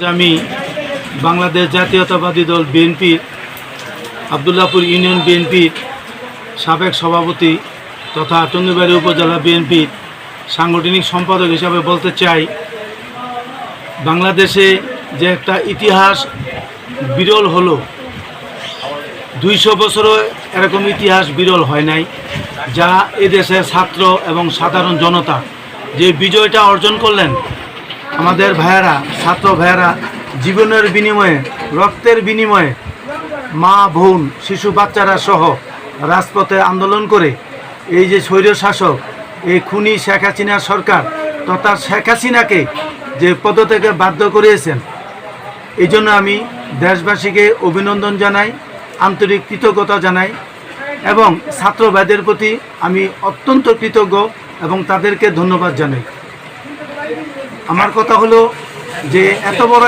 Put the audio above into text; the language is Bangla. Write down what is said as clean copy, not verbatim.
আমি বাংলাদেশ জাতীয়তাবাদী দল বিএনপির আবদুল্লাহপুর ইউনিয়ন বিএনপির সাবেক সভাপতি তথা টঙ্গিবাড়ি উপজেলা বিএনপির সাংগঠনিক সম্পাদক হিসাবে বলতে চাই, বাংলাদেশে যে একটা ইতিহাস বিরল হলো, 200 বছরও এরকম ইতিহাস বিরল হয় নাই, যা এদেশের ছাত্র এবং সাধারণ জনতা যে বিজয়টা অর্জন করলেন। আমাদের ভাইয়েরা, ছাত্র ভাইয়েরা জীবনের বিনিময়ে, রক্তের বিনিময়ে, মা বোন শিশু বাচ্চারা সহ রাজপথে আন্দোলন করে এই যে স্বৈর শাসক, এই খুনি শেখ হাসিনা সরকার তথা শেখ হাসিনাকে যে পদত্যাগে বাধ্য করিয়েছেন, এই জন্য আমি দেশবাসীকে অভিনন্দন জানাই, আন্তরিক কৃতজ্ঞতা জানাই এবং ছাত্র ভাইদের প্রতি আমি অত্যন্ত কৃতজ্ঞ এবং তাদেরকে ধন্যবাদ জানাই। আমার কথা হলো যে এত বড়